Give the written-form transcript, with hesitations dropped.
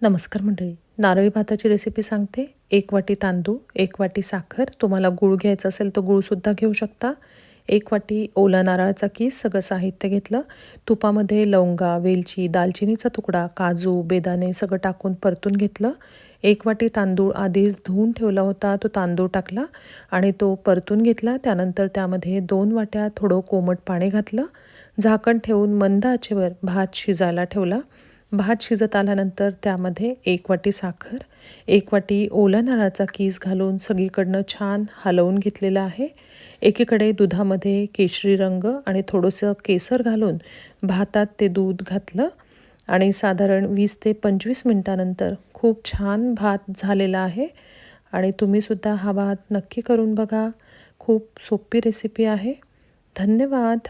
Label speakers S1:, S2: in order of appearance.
S1: नमस्कार मंडळी. नारळी भाताची रेसिपी सांगते. 1 वाटी तांदूळ, 1 वाटी साखर, तुम्हाला गूळ घ्यायचा असेल तर गूळसुद्धा घेऊ शकता. 1 वाटी ओला नारळाचा कीस, सगळं साहित्य घेतलं. तुपामध्ये लवंगा, वेलची, दालचिनीचा तुकडा, काजू, बेदाणे सगळं टाकून परतून घेतलं. 1 वाटी तांदूळ आधीच धुवून ठेवला होता, तो तांदूळ टाकला आणि तो परतून घेतला. त्यानंतर त्यामध्ये 2 वाट्या थोडं कोमट पाणी घातलं. झाकण ठेवून मंद आचेवर भात शिजायला ठेवला. भात शिजत आल्यानंतर त्यामध्ये 1 वाटी साखर, 1 वाटी ओला नारळाचा कीस घालून सगळीकडनं छान हलवून घेतलेलं आहे. एकीकडे दुधामध्ये केशरी रंग आणि थोडंसं केसर घालून भातात ते दूध घातलं आणि साधारण 20 ते 25 मिनिटानंतर खूप छान भात झालेला आहे. आणि तुम्हीसुद्धा हा भात नक्की करून बघा. खूप सोपी रेसिपी आहे. धन्यवाद.